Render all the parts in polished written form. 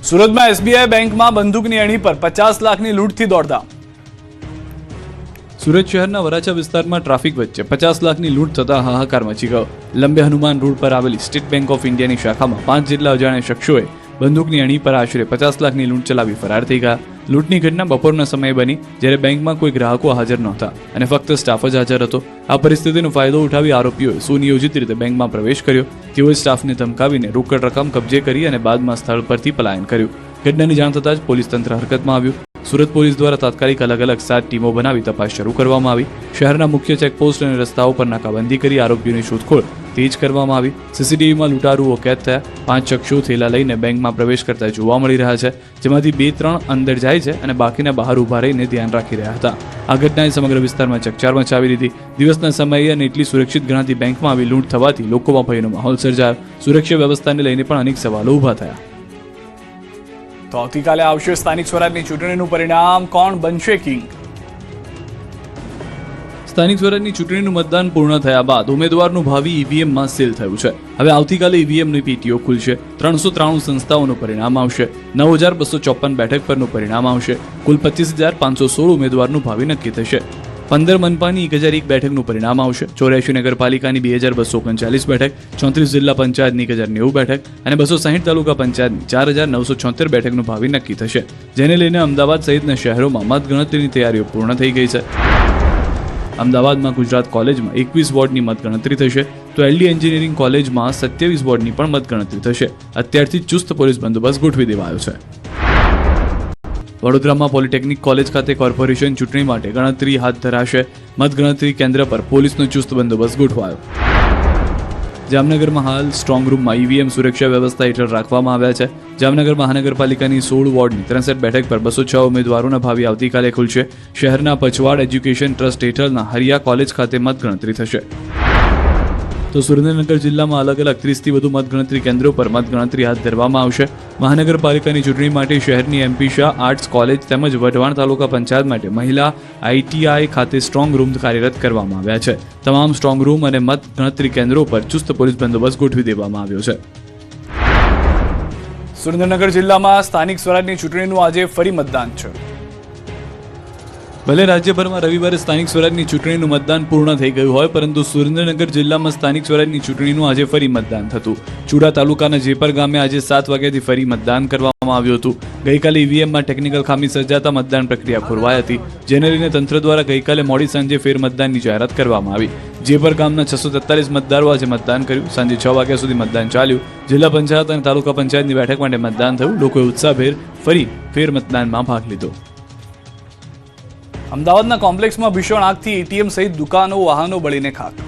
સુરતમાં એસબીઆઈ બેંકમાં બંદૂકની અણી પર 50 લાખની લૂંટથી દોડધામ। સુરત શહેરના વરાછા વિસ્તારમાં ટ્રાફિક વચ્ચે 50 લાખની લૂંટ થતા હાહાકાર મચી ગયો। લંબે હનુમાન રોડ પર આવેલી સ્ટેટ બેંક ઓફ ઇન્ડિયાની શાખામાં 5 જેટલા અજાણ્યા શખ્સોએ બંદૂકની અણી પર આશરે 50 લાખની લૂંટ ચલાવી ફરાર થઈ ગયા। લૂંટની ઘટના બપોરના સમયે બની, જ્યારે બેંકમાં કોઈ ગ્રાહકો હાજર નહોતા અને ફક્ત સ્ટાફ જ હાજર હતો। આ પરિસ્થિતિનો ફાયદો ઉઠાવી આરોપીઓએ સુનિયોજિત રીતે બેંકમાં પ્રવેશ કર્યો। તેઓએ સ્ટાફને ધમકાવીને રોકડ રકમ કબજે કરી અને બાદમાં સ્થળ પરથી પલાયન કર્યું। ઘટનાની જાણ થતાં જ પોલીસ તંત્ર હરકતમાં આવ્યું। સુરત પોલીસ દ્વારા તાત્કાલિક અલગ અલગ 7 ટીમો બનાવી તપાસ શરૂ કરવામાં આવી। શહેરના મુખ્ય ચેકપોસ્ટ અને રસ્તાઓ પર નાકાબંધી કરી આરોપીઓની શોધખોળ તેજ કરવામાં આવી। સીસીટીવીમાં લૂંટારુઓ કેદ થયા। 5 શખ્સો થેલા લઈને બેંકમાં પ્રવેશ કરતા જોવા મળી રહ્યા છે, જેમાંથી 2-3 અંદર જાય છે અને બાકીના બહાર ઊભા રહીને ધ્યાન રાખી રહ્યા હતા। આ ઘટનાએ સમગ્ર વિસ્તારમાં ચકચાર મચાવી દીધી। દિવસના સમયે અને એટલી સુરક્ષિત ગણાતી બેંકમાં આવી લૂંટ થવાથી લોકોમાં ભયનો માહોલ સર્જાયો। સુરક્ષા વ્યવસ્થાને લઈને પણ અનેક સવાલો ઊભા થયા। તો આવતીકાલે આવશે સ્થાનિક સ્વરાજની ચૂંટણીનું પરિણામ, કોણ બનશે કિંગ? સ્થાનિક સ્વરાજની ચૂંટણીનું મતદાન પૂર્ણ થયા બાદ ઉમેદવારનું ભાવિ ઈવીએમમાં સીલ થયું છે। હવે આવતીકાલે ઈવીએમની પેટીઓ ખુલશે। 393 સંસ્થાઓનું પરિણામ આવશે। 9254 બેઠક પરનું પરિણામ આવશે। કુલ 25,516 ઉમેદવારનું ભાવિ નક્કી થશે। 15 મનપાની 1001 બેઠકનું પરિણામ આવશે। 84 નગરપાલિકાની 2239 બેઠક, 34 જિલ્લા પંચાયતની 1090 બેઠક અને 260 તાલુકા પંચાયતની 4976 બેઠકનું ભાવિ નક્કી થશે, જેને લઈને અમદાવાદ સહિતના શહેરોમાં મતગણતરીની તૈયારીઓ પૂર્ણ થઈ ગઈ છે। અમદાવાદમાં ગુજરાત કોલેજમાં 21 વોર્ડની મતગણતરી થશે, તો એલડી એન્જિનિયરિંગ કોલેજમાં 27 વોર્ડની પણ મતગણતરી થશે। અત્યારથી ચુસ્ત પોલીસ બંદોબસ્ત ગોઠવી દેવાયો છે। વડોદરામાં પોલિટેકનિક કોલેજ ખાતે કોર્પોરેશન ચૂંટણી માટે ગણતરી હાથ ધરાશે। મતગણતરી કેન્દ્ર પર પોલીસનો ચુસ્ત બંદોબસ્ત ગોઠવાયો। જામનગરમાં હાલ સ્ટ્રોંગ રૂમમાં ઈવીએમ સુરક્ષા વ્યવસ્થા હેઠળ રાખવામાં આવ્યા છે। જામનગર મહાનગરપાલિકાની 16 વોર્ડની 63 બેઠક પર 206 ઉમેદવારોના ભાવિ આવતીકાલે ખુલશે। શહેરના પછવાડ એજ્યુકેશન ટ્રસ્ટ હેઠળના હરિયા કોલેજ ખાતે મતગણતરી થશે। તો સુરેન્દ્રનગર જિલ્લામાં અલગ અલગ 30થી વધુ મતગણતરી કેન્દ્રો પર મતગણતરી હાથ ધરવામાં આવશે। મહાનગરપાલિકાની ચૂંટણી માટે શહેરની એમપી શાહ આર્ટ્સ કોલેજ તેમજ વઢવાણ તાલુકા પંચાયત માટે મહિલા આઈટીઆઈ ખાતે સ્ટ્રોંગ રૂમ કાર્યરત કરવામાં આવ્યા છે। તમામ સ્ટ્રોંગ રૂમ અને મતગણતરી કેન્દ્રો પર ચુસ્ત પોલીસ બંદોબસ્ત ગોઠવી દેવામાં આવ્યો છે। સુરેન્દ્રનગર જિલ્લામાં સ્થાનિક સ્વરાજની ચૂંટણીનું આજે ફરી મતદાન છે। ભલે રાજ્યભરમાં રવિવારે સ્થાનિક સ્વરાજની ચૂંટણીનું મતદાન પૂર્ણ થઈ ગયું હોય, પરંતુ સુરેન્દ્રનગર જિલ્લામાં સ્થાનિક સ્વરાજની ચૂંટણીનું આજે ફરી મતદાન થતું। ચુડા તાલુકાના જેપર ગામે આજે 7 વાગ્યાથી ફરી મતદાન કરવામાં આવ્યું હતું। ગઈકાલે ઈવીએમમાં ટેકનિકલ ખામી સર્જાતા મતદાન પ્રક્રિયા ખોરવાઈ હતી, જેને લઈને તંત્ર દ્વારા ગઈકાલે મોડી સાંજે ફેર મતદાનની જાહેરાત કરવામાં આવી। જેપર ગામના 643 મતદારો આજે મતદાન કર્યું। સાંજે 6 વાગ્યા સુધી મતદાન ચાલ્યું। જિલ્લા પંચાયત અને તાલુકા પંચાયતની બેઠક માટે મતદાન થયું। લોકોએ ઉત્સાહભેર ફરી ફેર મતદાનમાં ભાગ લીધો। અમદાવાદના કોમ્પ્લેક્સમાં ભીષણ આગથી એટીએમ સહિત દુકાનો, વાહનો બળીને ખાક।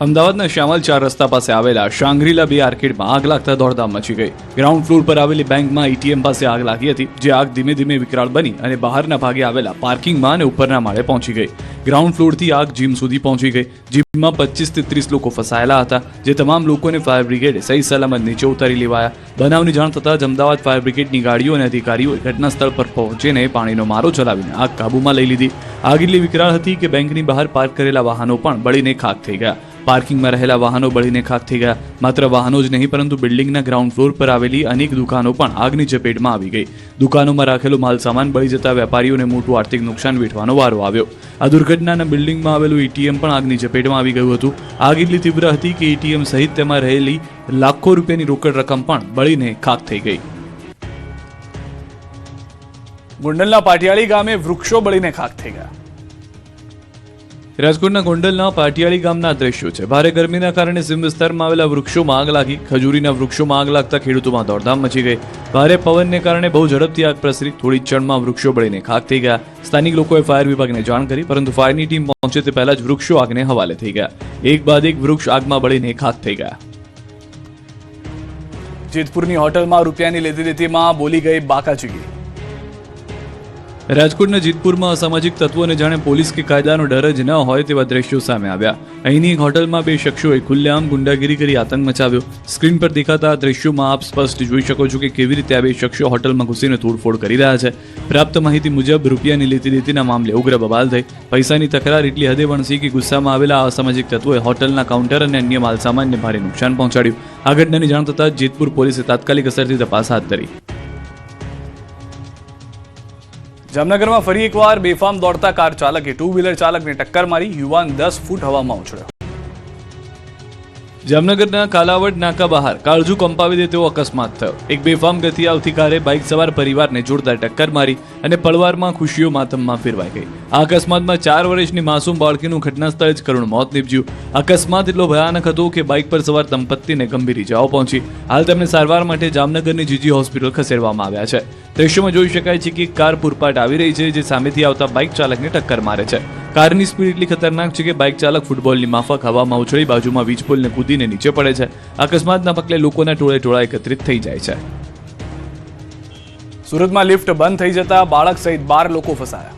અમદાવાદના શ્યામલ 4 રસ્તા પાસે આવેલા શાંગ્રીલા 2 આર્કેડમાં આગ લાગતા દોડધામ મચી ગઈ। ગ્રાઉન્ડ ફ્લોર પર આવેલી બેંકમાં એટીએમ પાસે આગ લાગી હતી, જે આગ ધીમે ધીમે વિકરાળ બની અને બહારના ભાગે આવેલા પાર્કિંગમાં અને ઉપરના માળે પહોંચી ગઈ। ગ્રાઉન્ડ ફ્લોરથી આગ જીમ સુધી પહોંચી ગઈ। જીમમાં 25 થી 30 લોકો ફસાયેલા હતા, જે તમામ લોકોને ફાયર બ્રિગેડે સહી સલામત નીચે ઉતારી લેવાયા। બનાવની જાણ થતાં જ અમદાવાદ ફાયર બ્રિગેડની ગાડીઓ અને અધિકારીઓએ ઘટના સ્થળ પર પહોંચીને પાણીનો મારો ચલાવીને આગ કાબૂમાં લઈ લીધી। આગ એટલી વિકરાળ હતી કે બેંકની બહાર પાર્ક કરેલા વાહનો પણ બળીને ખાક થઈ ગયા। પાર્કિંગમાં રહેલા વાહનો બળીને ખાક થઈ ગયા। માત્ર વાહનો જ નહીં, પરંતુ બિલ્ડિંગના ગ્રાઉન્ડ ફ્લોર પર આવેલી અનેક દુકાનો પણ આગની ચપેટમાં આવી ગઈ। દુકાનોમાં રાખેલો માલ સામાન બળી જતા વેપારીઓને મોટું આર્થિક નુકસાન વેઠવાનો વારો આવ્યો। આ દુર્ઘટનાના બિલ્ડિંગમાં આવેલું એટીએમ પણ આગની ચપેટમાં આવી ગયું હતું। આગ એટલી તીવ્ર હતી કે એટીએમ સહિત તેમાં રહેલી લાખો રૂપિયાની રોકડ રકમ પણ બળીને ખાક થઈ ગઈ। ગોંડલના પાટિયાળી ગામે વૃક્ષો બળીને ખાક થઈ ગયા। રાજકોટના ગોંડલના પાટિયાળી ગામના દ્રશ્યો છે। ભારે ગરમીના કારણે સીમ વિસ્તારમાં આવેલા વૃક્ષોમાં આગ લાગી। ખજૂરીના વૃક્ષોમાં આગ લાગતા ખેડૂતોમાં દોડધામ મચી ગઈ। ભારે પવનને કારણે બહુ ઝડપથી આગ પ્રસરી। થોડી ક્ષણમાં વૃક્ષો બળીને ખાક થઈ ગયા। સ્થાનિક લોકોએ ફાયર વિભાગને જાણ કરી, પરંતુ ફાયરની ટીમ પહોંચે તે પહેલા જ વૃક્ષો આગને હવાલે થઈ ગયા। એક બાદ એક વૃક્ષ આગમાં બળીને ખાક થઈ ગયા। જેતપુરની હોટલમાં રૂપિયાની લેતી દેતીમાં બોલી ગઈ બાકાચીકી। રાજકોટના જીતપુરમાં અસામાજિક તત્વોને જાણે પોલીસ કે કાયદાનો ડર જ ન હોય તેવા દ્રશ્યો સામે આવ્યા. અહીંની એક હોટલમાં બે શખ્સોએ ખુલ્લેઆમ ગુંડાગીરી કરી આતંક મચાવ્યો. સ્ક્રીન પર દેખાતા આ દ્રશ્યોમાં આપ સ્પષ્ટ જોઈ શકો છો કે કેવી રીતે આ બે શખ્સો હોટલમાં ઘૂસીને તોડફોડ કરી રહ્યા છે. પ્રાપ્ત માહિતી મુજબ રૂપિયાની લેતી દેતીના મામલે ઉગ્ર બબાલ થઈ. પૈસાની તકરાર એટલી હદે વણસી કે ગુસ્સામાં આવેલા અસામાજિક તત્વોએ હોટલના કાઉન્ટર અને અન્ય માલસામાનને ભારે નુકસાન પહોંચાડ્યું. આ ઘટનાની જાણ થતાં જેતપુર પોલીસે તાત્કાલિક અસરથી તપાસ હાથ ધરી. જામનગરમાં ફરી એકવાર બેફામ દોડતા કાર ચાલકે ટુ વ્હીલર ચાલકને ટક્કર મારી. યુવાન 10 ફૂટ હવામાં ઉછળ્યો. જામનગરના કાલાવડ નાકા બહાર કાળજુ કંપાવી દે તેવો અકસ્માત થયો. એક બેફામ ગતિ આવતી કારે બાઇક સવાર પરિવારને જોરદાર ટક્કર મારી અને પળવારમાં ખુશીઓ માતમમાં ફેરવાઈ ગઈ. આ અકસ્માતમાં 4 વર્ષની માસૂમ બાળકીનું ઘટના સ્થળે જ કરુણ મોત નીપજ્યું. અકસ્માત એટલો ભયાનક હતો કે બાઇક પર સવાર દંપતીને ગંભીર ઇજાઓ પહોંચી. હાલ તેમને સારવાર માટે જામનગરની જીજી હોસ્પિટલ ખસેડવામાં આવ્યા છે. દ્રશ્યોમાં જોઈ શકાય છે કે કાર પૂરપાટ આવી રહી છે, જે સામેથી આવતા બાઇક ચાલકને ટક્કર મારે છે. કારની સ્પીડ એટલી ખતરનાક છે કે બાઇક ચાલક ફૂટબોલની માફક હવામાં ઉછળી બાજુમાં વીજપોલને કૂદીને નીચે પડે છે. અકસ્માતના પગલે લોકોના ટોળે એકત્રિત થઈ જાય છે. સુરતમાં લિફ્ટ બંધ થઈ જતા બાળક સહિત 12 લોકો ફસાયા.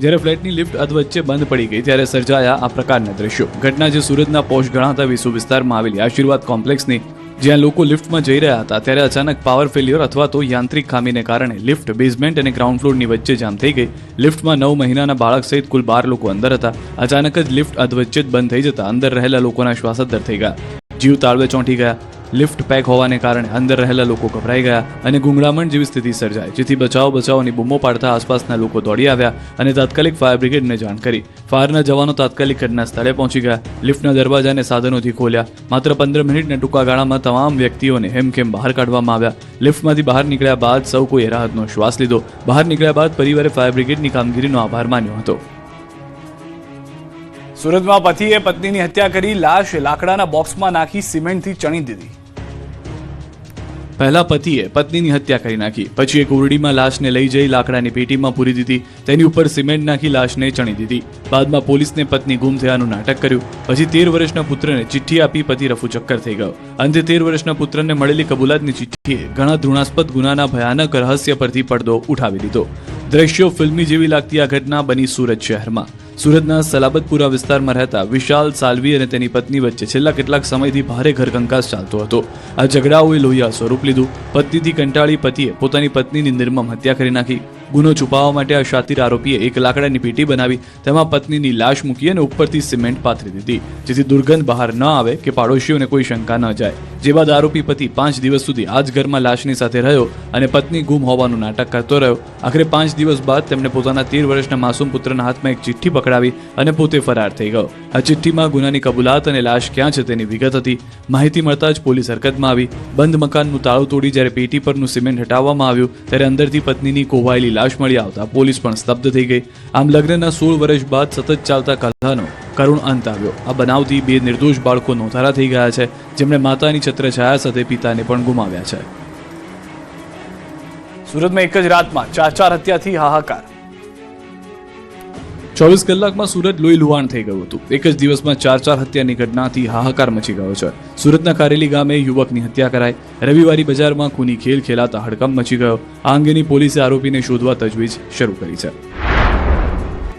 જ્યારે ફ્લેટની લિફ્ટ અધવચ્ચે બંધ પડી ગઈ ત્યારે સર્જાયા આ પ્રકારના દ્રશ્યો. ઘટના જે સુરતના પોશ ગણાતા વિસુ વિસ્તારમાં આવેલી આશીર્વાદ કોમ્પ્લેક્સની, જ્યાં લોકો લિફ્ટમાં જઈ રહ્યા હતા ત્યારે અચાનક પાવર ફેલ્યોર અથવા તો યાંત્રિક ખામીને કારણે લિફ્ટ બેઝમેન્ટ અને ગ્રાઉન્ડ ફ્લોરની વચ્ચે જામ થઈ ગઈ. લિફ્ટમાં 9 મહિનાના બાળક સહિત કુલ 12 લોકો અંદર હતા. અચાનક જ લિફ્ટ અધવચ્ચે જ બંધ થઈ જતા અંદર રહેલા લોકોના શ્વાસોચ્છ્વાસ થઈ ગયા. જીવ તાળવે ચોંટી ગયા. લિફ્ટ પેક હોવાને કારણે અંદર રહેલા લોકો ગભરાઈ ગયા અને ગુંગળામણ જેવી સ્થિતિ સર્જાઈ, જેથી બચાવની બૂમો પાડતા આસપાસના લોકો દોડી આવ્યા અને તાત્કાલિક ફાયર બ્રિગેડને જાણ કરી. ફાયરના જવાનો તાત્કાલિક ઘટના સ્થળે પહોંચી ગયા. લિફ્ટના દરવાજાને સાધનોથી ખોલ્યા. માત્ર 15 મિનિટના ટૂંકા ગાળામાં તમામ વ્યક્તિઓને હેમખેમ બહાર કાઢવામાં આવ્યા. લિફ્ટમાંથી બહાર નીકળ્યા બાદ સૌ કોઈએ રાહતનો શ્વાસ લીધો. બહાર નીકળ્યા બાદ પરિવારે ફાયર બ્રિગેડની કામગીરીનો આભાર માન્યો હતો. સુરતમાં પતિએ પત્નીની હત્યા કરી લાશ લાકડાના બોક્સમાં નાખી સિમેન્ટથી ચણી દીધી. પહેલા પતિએ પત્નીની હત્યા કરી નાખી, પછી એક ઓરડીમાં લાશને લઈ જઈ લાકડાની પેટીમાં પૂરી દીધી. તેની ઉપર સિમેન્ટ નાખી લાશને ચણી દીધી. બાદમાં પોલીસને પત્ની ગુમ થયાનું નાટક કર્યું. પછી 13 વર્ષના પુત્રને ચિઠ્ઠી આપી પતિ રફુચક્કર થઈ ગયો. અંતે 13 વર્ષના પુત્રને મળેલી કબૂલાતની ચિઠ્ઠીએ ઘણા ઘૃણાસ્પદ ગુનાના ભયાનક રહસ્ય પરથી પડદો ઉઠાવી દીધો. દ્રશ્યો ફિલ્મી જેવી લાગતી આ ઘટના બની સુરત શહેરમાં. સુરતના સલાબતપુરા વિસ્તારમાં રહેતા વિશાલ સાલ્વી અને તેની પત્ની વચ્ચે છેલ્લા કેટલાક સમયથી ભારે ઘરકંકાસ ચાલતો હતો. આ ઝઘડાઓએ લોહિયા સ્વરૂપ લીધું. પત્નીથી કંટાળી પતિએ પોતાની પત્નીની નિર્મમ હત્યા કરી નાખી. ગુનો છુપાવવા માટે આ શાતિર આરોપીએ એક લાકડાની પેટી બનાવી તેમાં પત્નીની લાશ મૂકી અને ઉપરથી સિમેન્ટ પાથરી દીધી, જેથી દુર્ગંધ બહાર ન આવે કે પાડોશીઓને કોઈ શંકા ન જાય. જે બાદ આરોપી પતિ 5 દિવસ સુધી આ જ ઘરમાં લાશની સાથે રહ્યો અને પત્ની ગુમ હોવાનું નાટક કરતો રહ્યો. આખરે 5 દિવસ બાદ તેમણે પોતાના 13 વર્ષના માસૂમ પુત્રના હાથમાં એક ચિઠ્ઠી પકડાવી અને પોતે ફરાર થઈ ગયો. આ ચિઠ્ઠીમાં ગુનાની કબૂલાત અને લાશ ક્યાં છે તેની વિગત હતી. માહિતી મળતા જ પોલીસ હરકતમાં આવી. બંધ મકાનનું તાળું તોડી જ્યારે પેટી પરનું સિમેન્ટ હટાવવામાં આવ્યું ત્યારે અંદરથી પત્નીની કોવાયેલી લાશ મળી આવતા પોલીસ પણ સ્તબ્ધ થઈ ગઈ. આમ લગ્નના 16 વર્ષ બાદ સતત ચાલતા કલહનો કરુણ અંત આવ્યો. આ બનાવથી 2 નિર્દોષ બાળકો નોંધારા થઈ ગયા છે, જેમણે માતાની છત્રછાયા સાથે પિતાને પણ ગુમાવ્યા છે. સુરતમાં એક જ રાતમાં 4 હત્યાથી હાહાકાર. 24 કલાકમાં સુરત લોહી લુહાણ થઈ ગયું હતું. એક જ દિવસમાં 4 હત્યાની ઘટનાથી હાહાકાર મચી ગયો છે. સુરતના કારેલી ગામે યુવકની હત્યા કરાઈ. રવિવારી બજારમાં ખૂની ખેલ ખેલાતા હડકંપ મચી ગયો. આ અંગેની પોલીસે આરોપીને શોધવા તજવીજ શરૂ કરી છે.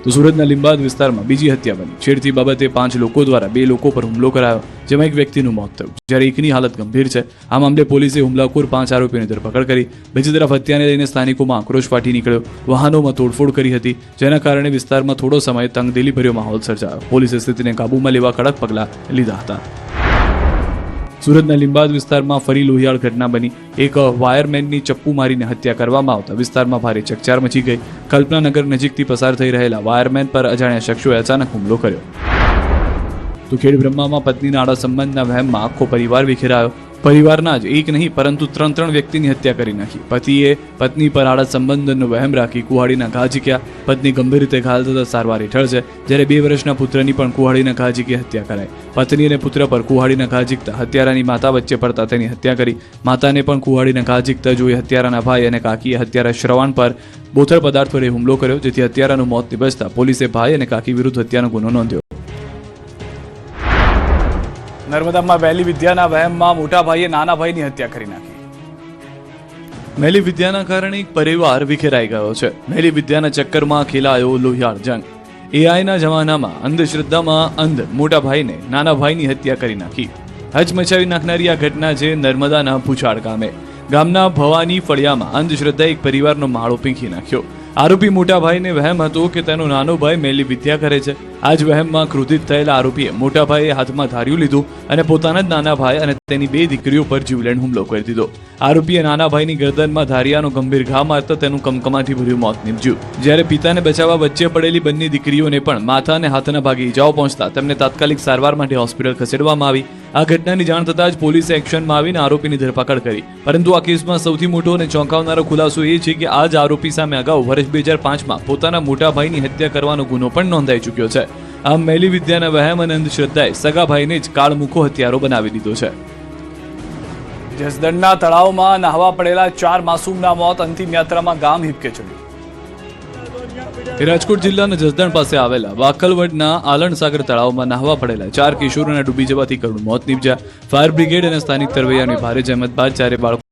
તો સુરતના લીંબાદ વિસ્તારમાં બીજી હત્યા બની. છેડતી બાબતે 5 લોકો દ્વારા 2 લોકો પર હુમલો કરાયો, જેમાં એક વ્યક્તિનું મોત થયું, જ્યારે એકની હાલત ગંભીર છે. આ મામલે પોલીસે હુમલાખોર 5 આરોપીઓની ધરપકડ કરી. બીજી તરફ હત્યાને લઈને સ્થાનિકોમાં આક્રોશ ફાટી નીકળ્યો. વાહનોમાં તોડફોડ કરી હતી, જેના કારણે વિસ્તારમાં થોડો સમય તંગદિલીભર્યો માહોલ સર્જાયો. પોલીસે સ્થિતિને કાબૂમાં લેવા કડક પગલાં લીધા હતા. સુરતના લીંબાદ વિસ્તારમાં ફરી લોહિયાળ ઘટના બની. એક વાયરમેનની ચપ્પુ મારીને હત્યા કરવામાં આવતા વિસ્તારમાં ભારે ચકચાર મચી ગઈ. કલ્પનાનગર નજીકથી પસાર થઈ રહેલા વાયરમેન પર અજાણ્યા શખ્સોએ અચાનક હુમલો કર્યો. તો ખેડબ્રહ્મામાં પત્નીના આડા સંબંધના વહેમમાં આખો પરિવાર વિખેરાયો. પરિવારના જ એક નહીં પરંતુ 3 વ્યક્તિની હત્યા કરી નાખી. પતિએ પત્ની પર આડા સંબંધનો વહેમ રાખી કુહાડીના ઘા ઝીક્યા. પત્ની ગંભીર રીતે ઘાયલ થતા સારવાર હેઠળ છે, જ્યારે 2 વર્ષના પુત્રની પણ કુહાડીના ઘા ઝીકી હત્યા કરાઈ. પત્ની અને પુત્ર પર કુહાડીના ઘા ઝીકતા હત્યારાની માતા વચ્ચે પડતા તેની હત્યા કરી. માતાને પણ કુહાડીના ઘા ઝીકતા જોઈ હત્યારાના ભાઈ અને કાકીએ હત્યારા શ્રવણ પર બોથડ પદાર્થ વડે હુમલો કર્યો, જેથી હત્યારાનું મોત નિપજતા પોલીસે ભાઈ અને કાકી વિરુદ્ધ હત્યાનો ગુનો નોંધ્યો. નર્મદામાં વહેલી વિદ્યાના વહેમમાં મોટા ભાઈએ નાના ભાઈની હત્યા કરી નાખી. મેલી વિદ્યાના કારણે એક પરિવાર વિખેરાઈ ગયો છે. મેલી વિદ્યાના ચક્કરમાં ખેલાયો લોહિયાળ જંગ. એઆઈના જમાનામાં અંધશ્રદ્ધામાં અંધ મોટા ભાઈને નાના ભાઈની હત્યા કરી નાખી. હચમચાવી નાખનારી આ ઘટના છે નર્મદાના ભૂચાળ ગામે. ગામના ભવાની ફળિયામાં અંધશ્રદ્ધા એક પરિવારનો માળો પીંખી નાખ્યો. આરોપી મોટા ભાઈને વહેમ હતો કે તેનો નાનો ભાઈ મેલી વિદ્યા કરે છે. આ જ વહેમમાં ક્રોધિત થયેલા આરોપીએ મોટા ભાઈએ હાથમાં ધાર્યું લીધું અને પોતાના જ નાના ભાઈ અને તેની 2 દીકરીઓ પર જીવલેણ હુમલો કરી દીધો. આરોપીએ નાના ભાઈની ગરદનમાં ધારિયાનો ગંભીર ઘા મારતા તેનું કમકમાથી ભર્યું મોત નીપજ્યું. જ્યારે પિતાને બચાવવા વચ્ચે પડેલી બંને દીકરીઓને પણ માથા અને હાથના ભાગે ઈજાઓ પહોંચતા તેમને તાત્કાલિક સારવાર માટે હોસ્પિટલ ખસેડવામાં આવી. આ ઘટનાની જાણ થતાં જ પોલીસે એક્શનમાં આવીને આરોપીની ધરપકડ કરી. પરંતુ આ કેસમાં સૌથી મોટો અને ચોંકાવનારો ખુલાસો એ છે કે આ જ આરોપી સામે અગાઉ વર્ષ 2005માં પોતાના મોટા ભાઈની હત્યા કરવાનો ગુનો પણ નોંધાઈ ચૂક્યો છે. આમ મેલી વિદ્યાના વહેમ અને અંધશ્રદ્ધાએ સગા ભાઈને જ કાળમુખો હત્યારો બનાવી દીધો છે. જસદણના તળાવમાં નહાવા પડેલા 4 માસૂમના મોત. અંતિમ યાત્રામાં ગામ હિબકે ચડ્યું. રાજકોટ જિલ્લાના જસદણ પાસે આવેલા વાકલવડના આલણસાગર તળાવમાં નહાવા પડેલા 4 કિશોરોના ડૂબી જવાથી કરુણ મોત નીપજ્યા. ફાયર બ્રિગેડ અને સ્થાનિક તરવૈયાની ભારે જહેમત બાદ 4 બાળકો